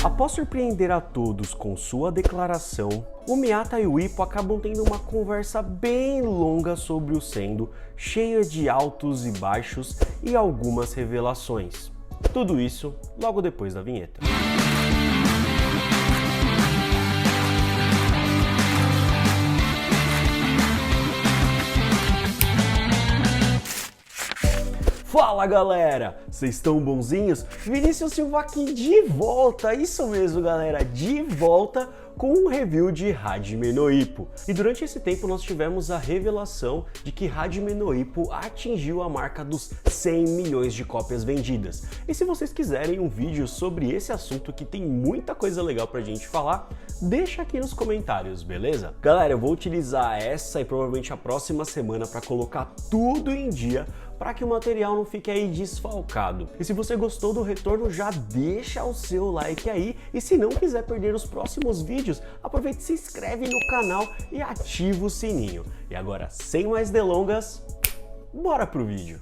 Após surpreender a todos com sua declaração, o Miyata e o Ippo acabam tendo uma conversa bem longa sobre o Sendo, cheia de altos e baixos e algumas revelações. Tudo isso logo depois da vinheta. Fala galera, vocês estão bonzinhos? Vinícius Silva aqui de volta, isso mesmo galera, de volta com um review de Hajime no Ippo. E durante esse tempo nós tivemos a revelação de que Hajime no Ippo atingiu a marca dos 100 milhões de cópias vendidas. E se vocês quiserem um vídeo sobre esse assunto que tem muita coisa legal pra gente falar, deixa aqui nos comentários, beleza? Galera, eu vou utilizar essa e provavelmente a próxima semana para colocar tudo em dia para que o material não fique aí desfalcado. E se você gostou do retorno, já deixa o seu like aí, e se não quiser perder os próximos vídeos, aproveita e se inscreve no canal e ativa o sininho. E agora, sem mais delongas, bora pro vídeo!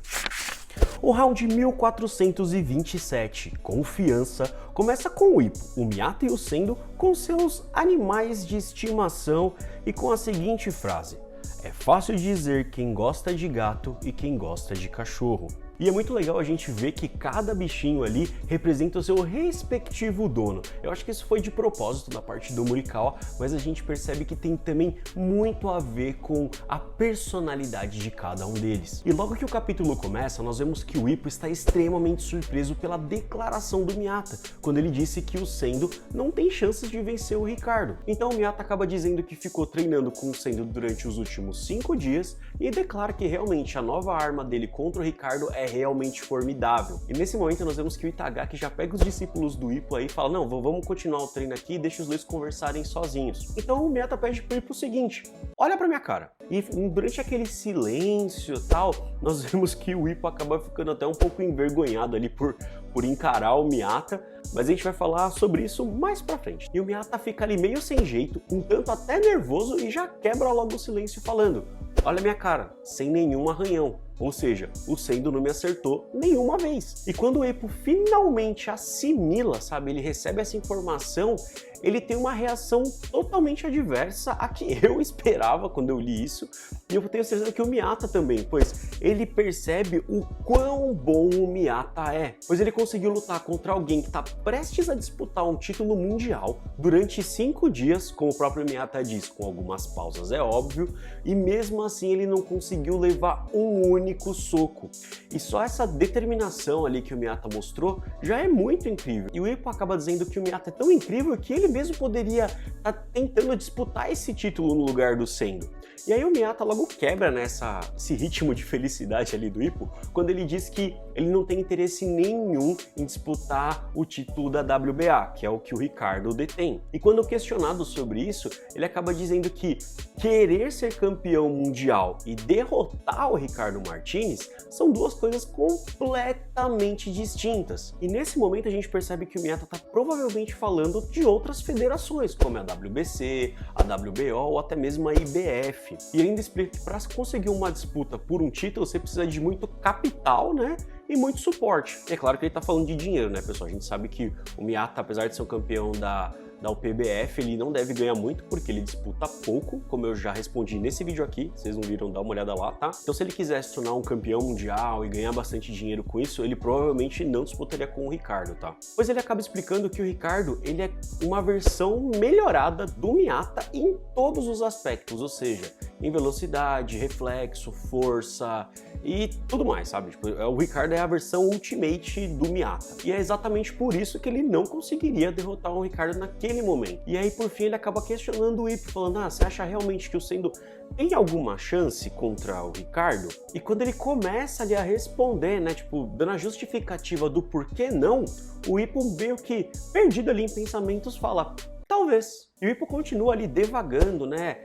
O round 1427, Confiança, começa com o Ippo, o Miyata e o Sendo com seus animais de estimação e com a seguinte frase: "É fácil dizer quem gosta de gato e quem gosta de cachorro." E é muito legal a gente ver que cada bichinho ali representa o seu respectivo dono. Eu acho que isso foi de propósito da parte do Murikawa, mas a gente percebe que tem também muito a ver com a personalidade de cada um deles. E logo que o capítulo começa, nós vemos que o Ippo está extremamente surpreso pela declaração do Miyata, quando ele disse que o Sendo não tem chances de vencer o Ricardo. Então o Miyata acaba dizendo que ficou treinando com o Sendo durante os últimos 5 dias e declara que realmente a nova arma dele contra o Ricardo é realmente formidável. E nesse momento nós vemos que o Itagaki já pega os discípulos do Ippo aí e fala: não, vamos continuar o treino aqui e deixa os dois conversarem sozinhos. Então o Miyata pede pro Ippo o seguinte: olha pra minha cara. E durante aquele silêncio e tal, nós vemos que o Ippo acaba ficando até um pouco envergonhado ali por encarar o Miyata, mas a gente vai falar sobre isso mais pra frente. E o Miyata fica ali meio sem jeito, um tanto até nervoso, e já quebra logo o silêncio falando: olha minha cara, sem nenhum arranhão. Ou seja, o Sendo não me acertou nenhuma vez. E quando o Ippo finalmente assimila, sabe, ele recebe essa informação, ele tem uma reação totalmente adversa a que eu esperava quando eu li isso. E eu tenho certeza que o Miyata também, pois ele percebe o quão bom o Miyata é. Pois ele conseguiu lutar contra alguém que está prestes a disputar um título mundial durante 5 dias, como o próprio Miyata diz, com algumas pausas, é óbvio, e mesmo assim ele não conseguiu levar um único soco. E só essa determinação ali que o Miyata mostrou já é muito incrível. E o Ippo acaba dizendo que o Miyata é tão incrível que ele mesmo poderia estar tentando disputar esse título no lugar do Sendo. E aí o Miyata logo quebra esse ritmo de felicidade ali do Ippo, quando ele diz que ele não tem interesse nenhum em disputar o título da WBA, que é o que o Ricardo detém. E quando questionado sobre isso, ele acaba dizendo que querer ser campeão mundial e derrotar o Ricardo Martinez são duas coisas completamente distintas. E nesse momento a gente percebe que o Miyata está provavelmente falando de outras federações, como a WBC, a WBO ou até mesmo a IBF. E ainda explica que para conseguir uma disputa por um título você precisa de muito capital, né? E muito suporte. E é claro que ele tá falando de dinheiro, né, pessoal? A gente sabe que o Miyata, apesar de ser o campeão da UPBF, ele não deve ganhar muito porque ele disputa pouco, como eu já respondi nesse vídeo aqui, vocês não viram, dá uma olhada lá, tá? Então se ele quisesse se tornar um campeão mundial e ganhar bastante dinheiro com isso, ele provavelmente não disputaria com o Ricardo, tá? Pois ele acaba explicando que o Ricardo, ele é uma versão melhorada do Miyata em todos os aspectos, ou seja, em velocidade, reflexo, força e tudo mais, sabe? Tipo, o Ricardo é a versão ultimate do Miyata. E é exatamente por isso que ele não conseguiria derrotar o Ricardo naquele momento. E aí, por fim, ele acaba questionando o Ippo, falando: ah, você acha realmente que o Sendo tem alguma chance contra o Ricardo? E quando ele começa ali a responder, né, tipo, dando a justificativa do porquê não, o Ippo meio que, perdido ali em pensamentos, fala: talvez. E o Ippo continua ali devagando, né,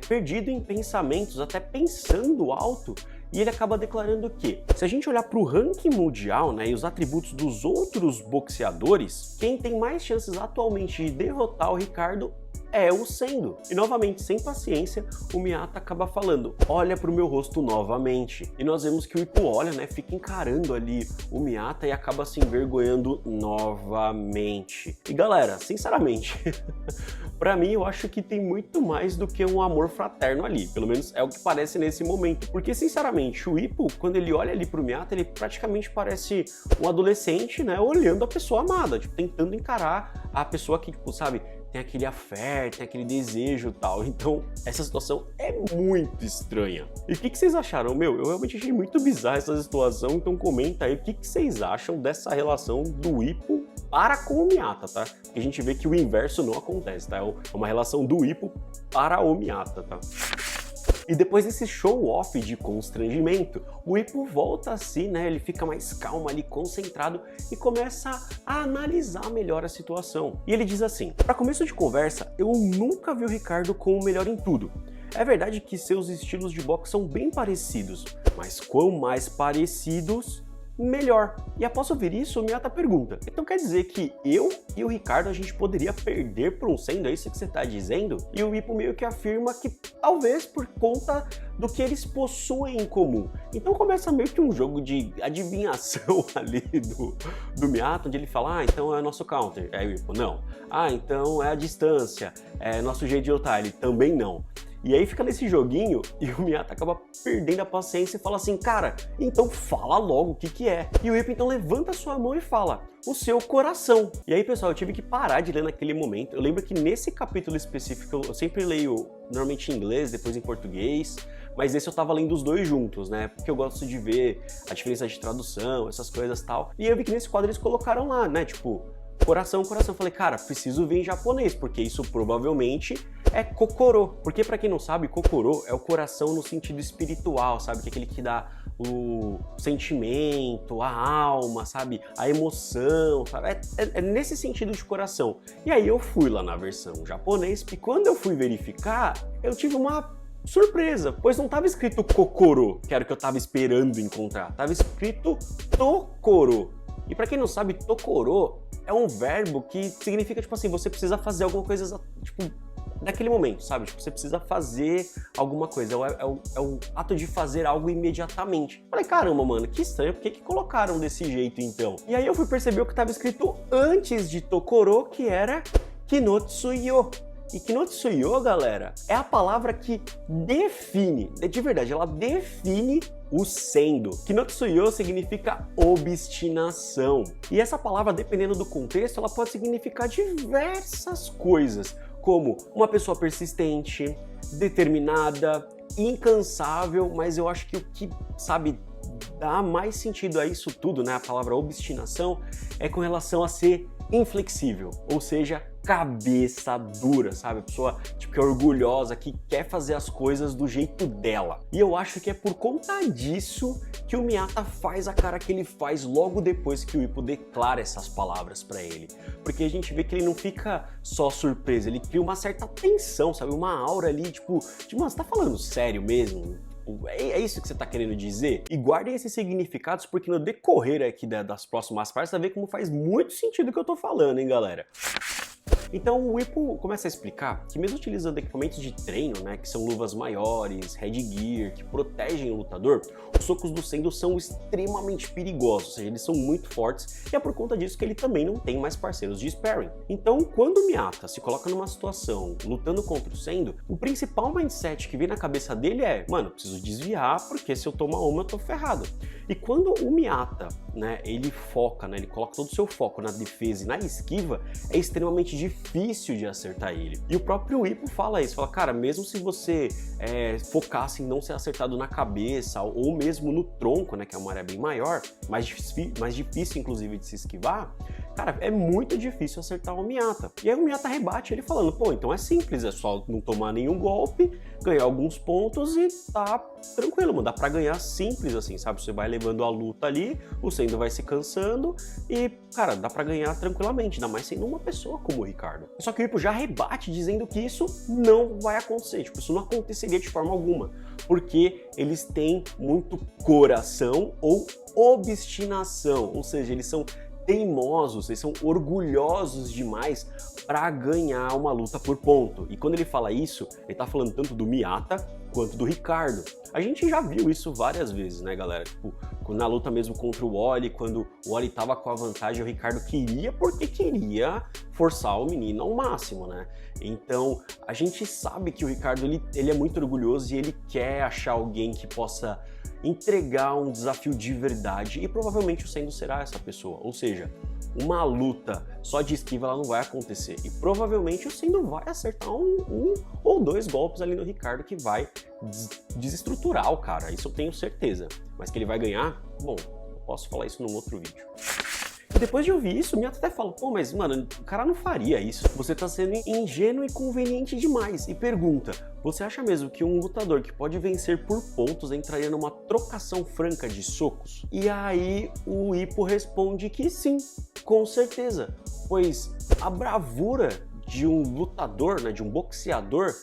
perdido em pensamentos, até pensando alto, e ele acaba declarando que, se a gente olhar para o ranking mundial, né, e os atributos dos outros boxeadores, quem tem mais chances atualmente de derrotar o Ricardo é o Sendo. E novamente, sem paciência, o Miyata acaba falando, olha pro meu rosto novamente. E nós vemos que o Ippo olha, né, fica encarando ali o Miyata e acaba se envergonhando novamente. E galera, sinceramente, pra mim eu acho que tem muito mais do que um amor fraterno ali, pelo menos é o que parece nesse momento. Porque sinceramente, o Ippo, quando ele olha ali pro Miyata, ele praticamente parece um adolescente, né, olhando a pessoa amada, tipo, tentando encarar a pessoa que, tipo, sabe, tem aquele afé, tem aquele desejo e tal. Então, essa situação é muito estranha. E o que vocês acharam? Meu, eu realmente achei muito bizarra essa situação, então comenta aí o que vocês acham dessa relação do Ippo para com o Miyata, tá? Porque a gente vê que o inverso não acontece, tá? É uma relação do Ippo para o Miyata, tá? E depois desse show-off de constrangimento, o Ippo volta assim, né? Ele fica mais calmo ali, concentrado e começa a analisar melhor a situação. E ele diz assim, para começo de conversa, eu nunca vi o Ricardo como o melhor em tudo. É verdade que seus estilos de boxe são bem parecidos, mas quão mais parecidos, melhor. E após ouvir isso, o Miyata pergunta, então quer dizer que eu e o Ricardo a gente poderia perder por um Sendo, é isso que você está dizendo? E o Ippo meio que afirma que talvez por conta do que eles possuem em comum. Então começa meio que um jogo de adivinhação ali do Miyata, onde ele fala, então é nosso counter. Aí o Ippo, não. Então é a distância, é nosso jeito de lutar. Ele, também não. E aí fica nesse joguinho e o Miyata acaba perdendo a paciência e fala assim, cara, então fala logo o que é. E o Ippo então levanta sua mão e fala, o seu coração. E aí, pessoal, eu tive que parar de ler naquele momento. Eu lembro que nesse capítulo específico, eu sempre leio normalmente em inglês, depois em português, mas esse eu tava lendo os dois juntos, né? Porque eu gosto de ver a diferença de tradução, essas coisas e tal. E eu vi que nesse quadro eles colocaram lá, né? Tipo, coração, coração. Eu falei, cara, preciso ver em japonês, porque isso provavelmente é kokoro. Porque pra quem não sabe, kokoro é o coração no sentido espiritual, sabe? Que é aquele que dá o sentimento, a alma, sabe? A emoção, sabe? É nesse sentido de coração. E aí eu fui lá na versão japonês e quando eu fui verificar, eu tive uma surpresa, pois não estava escrito kokoro, que era o que eu estava esperando encontrar. Estava escrito tokoro. E pra quem não sabe, tokoro é um verbo que significa, tipo assim, você precisa fazer alguma coisa, tipo, naquele momento, sabe? Tipo, você precisa fazer alguma coisa, é o ato de fazer algo imediatamente. Falei, caramba, mano, que estranho, por que colocaram desse jeito, então? E aí eu fui perceber o que estava escrito antes de tokoro, que era kinotsuyo. E kinotsuyo, galera, é a palavra que define, de verdade, ela define o Sendo. Kinotsuyo significa obstinação. E essa palavra, dependendo do contexto, ela pode significar diversas coisas, como uma pessoa persistente, determinada, incansável, mas eu acho que o que, sabe, dá mais sentido a isso tudo, né, a palavra obstinação, é com relação a ser inflexível, ou seja, cabeça dura, sabe? A pessoa tipo, que é orgulhosa, que quer fazer as coisas do jeito dela. E eu acho que é por conta disso que o Miyata faz a cara que ele faz logo depois que o Ippo declara essas palavras pra ele. Porque a gente vê que ele não fica só surpreso, ele cria uma certa tensão, sabe? Uma aura ali, tipo, mano, você tá falando sério mesmo? É isso que você tá querendo dizer? E guardem esses significados porque no decorrer aqui das próximas partes você vai ver como faz muito sentido o que eu tô falando, hein, galera? Então o Ippo começa a explicar que mesmo utilizando equipamentos de treino, né, que são luvas maiores, headgear, que protegem o lutador, os socos do Sendo são extremamente perigosos, ou seja, eles são muito fortes e é por conta disso que ele também não tem mais parceiros de sparring. Então quando o Miyata se coloca numa situação lutando contra o Sendo, o principal mindset que vem na cabeça dele é, mano, preciso desviar porque se eu tomar uma eu tô ferrado. E quando o Miyata, né, ele foca, né, ele coloca todo o seu foco na defesa e na esquiva, é extremamente difícil de acertar ele. E o próprio Ippo fala isso, fala, cara, mesmo se você focasse em não ser acertado na cabeça ou mesmo no tronco, né, que é uma área bem maior, mais difícil inclusive de se esquivar, cara, é muito difícil acertar o Miyata. E aí o Miyata rebate ele falando, pô, então é simples, é só não tomar nenhum golpe, ganhar alguns pontos e tá tranquilo, mano, dá pra ganhar simples assim, sabe? Você vai levando a luta ali, o Sendo vai se cansando e, cara, dá pra ganhar tranquilamente, ainda mais sendo uma pessoa como o Ricardo. Só que o Ippo já rebate dizendo que isso não vai acontecer, tipo, isso não aconteceria de forma alguma, porque eles têm muito coração ou obstinação, ou seja, eles são teimosos, eles são orgulhosos demais para ganhar uma luta por ponto. E quando ele fala isso, ele tá falando tanto do Miyata quanto do Ricardo. A gente já viu isso várias vezes, né, galera? Tipo, na luta mesmo contra o Wally, quando o Wally tava com a vantagem, o Ricardo queria porque queria forçar o menino ao máximo, né? Então, a gente sabe que o Ricardo, ele é muito orgulhoso e ele quer achar alguém que possa entregar um desafio de verdade, e provavelmente o Sendo será essa pessoa. Ou seja, uma luta só de esquiva ela não vai acontecer, e provavelmente o Sendo vai acertar um ou dois golpes ali no Ricardo que vai desestruturar o cara, isso eu tenho certeza. Mas que ele vai ganhar? Bom, eu posso falar isso num outro vídeo. E depois de ouvir isso, o Miyata até fala, pô, mas mano, o cara não faria isso. Você tá sendo ingênuo e conveniente demais. E pergunta, você acha mesmo que um lutador que pode vencer por pontos entraria numa trocação franca de socos? E aí o Ippo responde que sim, com certeza. Pois a bravura de um lutador, né, de um boxeador,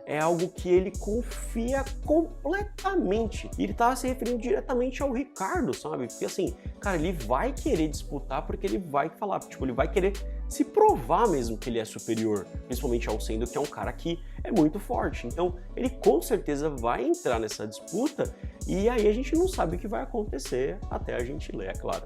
é algo que ele confia completamente. E ele tava se referindo diretamente ao Ricardo, sabe? Porque assim, cara, ele vai querer disputar porque ele vai falar, tipo, ele vai querer se provar mesmo que ele é superior, principalmente ao Sendo, que é um cara que é muito forte. Então, ele com certeza vai entrar nessa disputa, e aí a gente não sabe o que vai acontecer até a gente ler, é claro.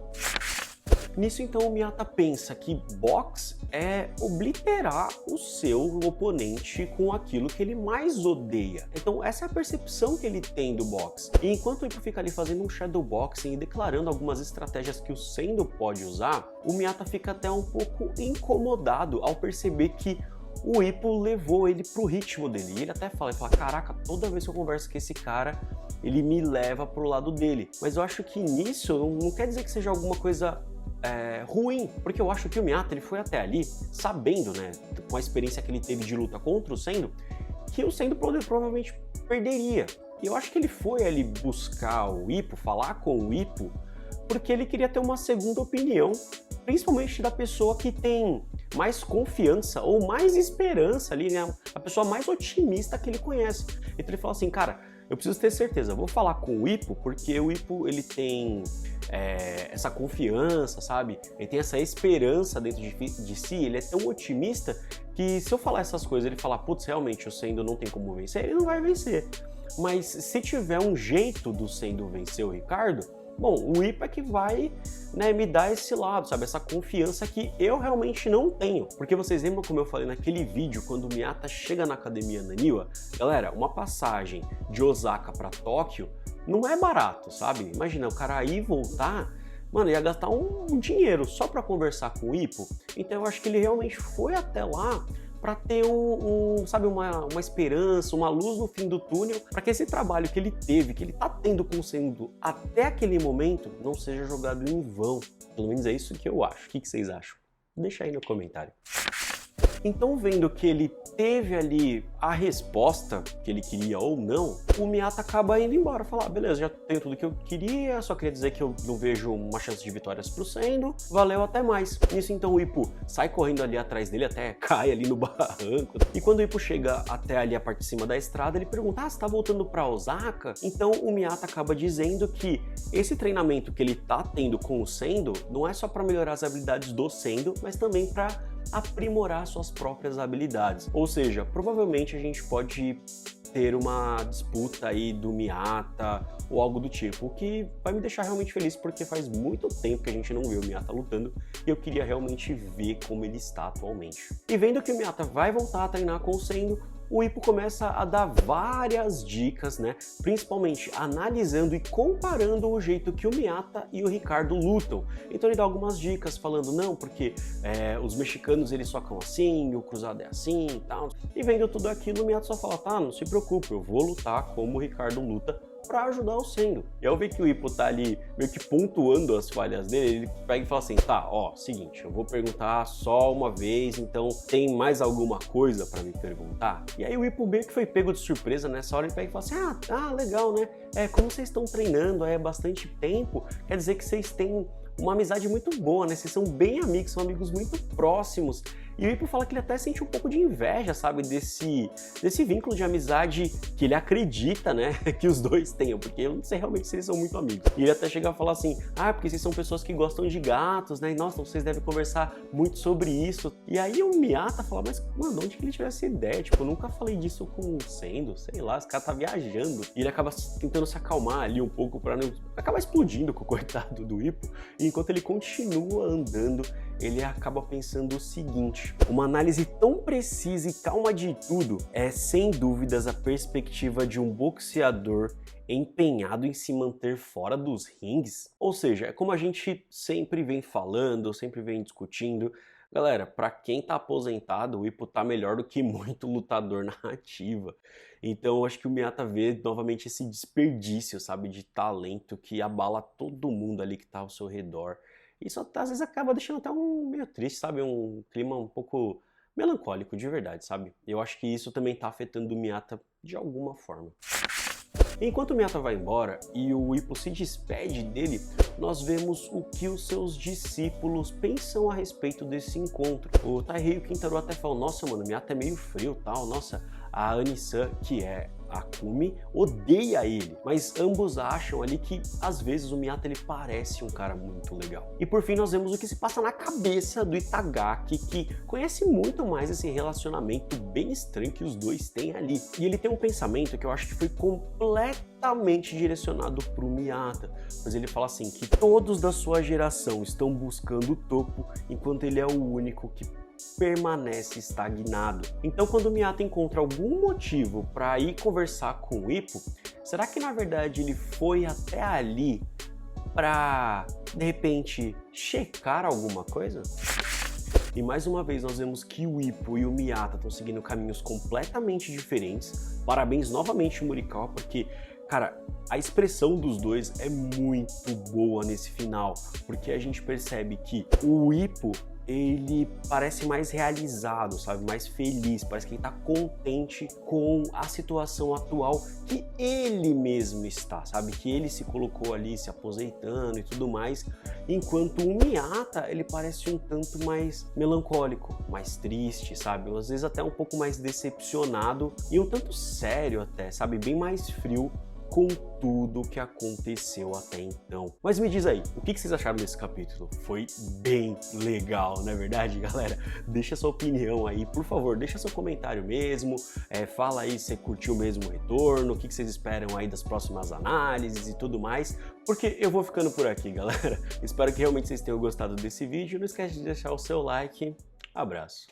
Nisso, então, o Miyata pensa que boxe é obliterar o seu oponente com aquilo que ele mais odeia. Então, essa é a percepção que ele tem do boxe. E enquanto o Ippo fica ali fazendo um shadowboxing e declarando algumas estratégias que o Sendo pode usar, o Miyata fica até um pouco incomodado ao perceber que o Ippo levou ele pro ritmo dele. E ele até fala, caraca, toda vez que eu converso com esse cara, ele me leva pro lado dele. Mas eu acho que nisso não quer dizer que seja alguma coisa ruim, porque eu acho que o Miyata ele foi até ali sabendo, né, com a experiência que ele teve de luta contra o Sendo, que o Sendo provavelmente perderia. E eu acho que ele foi ali buscar o Ippo, falar com o Ippo, porque ele queria ter uma segunda opinião, principalmente da pessoa que tem mais confiança ou mais esperança ali, né, a pessoa mais otimista que ele conhece. Então ele falou assim, cara, eu preciso ter certeza, vou falar com o Ippo, porque o Ippo ele tem essa confiança, sabe? Ele tem essa esperança dentro de si, ele é tão otimista que se eu falar essas coisas, ele falar, putz, realmente o Sendo não tem como vencer, ele não vai vencer. Mas se tiver um jeito do Sendo vencer o Ricardo, bom, o Ippo é que vai, né, me dar esse lado, sabe? Essa confiança que eu realmente não tenho. Porque vocês lembram como eu falei naquele vídeo, quando o Miyata chega na academia Naniwa? Galera, uma passagem de Osaka para Tóquio não é barato, sabe? Imagina, o cara ir e voltar, mano, ia gastar um dinheiro só para conversar com o Ippo. Então eu acho que ele realmente foi até lá para ter sabe, uma esperança, uma luz no fim do túnel, para que esse trabalho que ele teve, que ele tá tendo com o Sendo até aquele momento, não seja jogado em vão. Pelo menos é isso que eu acho. O que vocês acham? Deixa aí no comentário. Então, vendo que ele teve ali a resposta que ele queria ou não, o Miyata acaba indo embora, falar, beleza, já tenho tudo que eu queria, só queria dizer que eu não vejo uma chance de vitórias pro Sendo, valeu, até mais. Nisso, então, o Ippo sai correndo ali atrás dele, até cai ali no barranco, e quando o Ippo chega até ali a parte de cima da estrada, ele pergunta, você tá voltando pra Osaka? Então, o Miyata acaba dizendo que esse treinamento que ele tá tendo com o Sendo não é só para melhorar as habilidades do Sendo, mas também para aprimorar suas próprias habilidades. Ou seja, provavelmente a gente pode ter uma disputa aí do Miyata ou algo do tipo, o que vai me deixar realmente feliz, porque faz muito tempo que a gente não vê o Miyata lutando e eu queria realmente ver como ele está atualmente. E vendo que o Miyata vai voltar a treinar com o Sendo, o Ippo começa a dar várias dicas, né? Principalmente analisando e comparando o jeito que o Miyata e o Ricardo lutam. Então ele dá algumas dicas falando, não, porque os mexicanos eles socam assim, o cruzado é assim e tal. E vendo tudo aquilo, o Miyata só fala, tá, não se preocupe, eu vou lutar como o Ricardo luta para ajudar o Sendo. E ao ver que o Ippo tá ali meio que pontuando as falhas dele, ele pega e fala assim, tá, ó, seguinte, eu vou perguntar só uma vez, então tem mais alguma coisa para me perguntar? E aí o Ippo meio que foi pego de surpresa nessa hora, ele pega e fala assim, legal, né? Como vocês estão treinando há bastante tempo, quer dizer que vocês têm uma amizade muito boa, né? Vocês são bem amigos, são amigos muito próximos. E o Ippo fala que ele até sente um pouco de inveja, sabe, desse vínculo de amizade que ele acredita, né, que os dois tenham, porque eu não sei realmente se eles são muito amigos. E ele até chega a falar assim, porque vocês são pessoas que gostam de gatos, né, e nossa, vocês devem conversar muito sobre isso. E aí o Miyata fala, mas mano, onde que ele tivesse ideia? Tipo, eu nunca falei disso com o Sendo, sei lá, esse cara tá viajando. E ele acaba tentando se acalmar ali um pouco pra não acabar explodindo com o coitado do Ippo. E enquanto ele continua andando, ele acaba pensando o seguinte: uma análise tão precisa e calma de tudo é, sem dúvidas, a perspectiva de um boxeador empenhado em se manter fora dos rings. Ou seja, é como a gente sempre vem falando, sempre vem discutindo. Galera, pra quem tá aposentado, o Ippo tá melhor do que muito lutador na ativa. Então eu acho que o Miyata vê novamente esse desperdício, sabe, de talento que abala todo mundo ali que tá ao seu redor. Isso às vezes acaba deixando até meio triste, sabe, um clima um pouco melancólico, de verdade, sabe. Eu acho que isso também tá afetando o Miyata de alguma forma. Enquanto o Miyata vai embora e o Ippo se despede dele, nós vemos o que os seus discípulos pensam a respeito desse encontro. O Taihei Kintaro até fala, nossa mano, o Miyata é meio frio e tal, nossa, a Ani-san, que é a Kumi, odeia ele, mas ambos acham ali que às vezes o Miyata ele parece um cara muito legal. E por fim nós vemos o que se passa na cabeça do Itagaki, que conhece muito mais esse relacionamento bem estranho que os dois têm ali. E ele tem um pensamento que eu acho que foi completamente direcionado para o Miyata, pois ele fala assim, que todos da sua geração estão buscando o topo, enquanto ele é o único que permanece estagnado. Então quando o Miyata encontra algum motivo para ir conversar com o Ippo, será que na verdade ele foi até ali para, de repente, checar alguma coisa? E mais uma vez nós vemos que o Ippo e o Miyata estão seguindo caminhos completamente diferentes. Parabéns novamente Murikawa, porque, cara, a expressão dos dois é muito boa nesse final, porque a gente percebe que o Ippo ele parece mais realizado, sabe, mais feliz, parece que ele tá contente com a situação atual que ele mesmo está, sabe, que ele se colocou ali se aposentando e tudo mais, enquanto o Miyata, ele parece um tanto mais melancólico, mais triste, sabe, às vezes até um pouco mais decepcionado e um tanto sério até, sabe, bem mais frio com tudo que aconteceu até então. Mas me diz aí, o que vocês acharam desse capítulo? Foi bem legal, não é verdade, galera? Deixa sua opinião aí, por favor, deixa seu comentário mesmo, fala aí se você curtiu mesmo o retorno, o que vocês esperam aí das próximas análises e tudo mais, porque eu vou ficando por aqui, galera. Espero que realmente vocês tenham gostado desse vídeo, não esquece de deixar o seu like, abraço.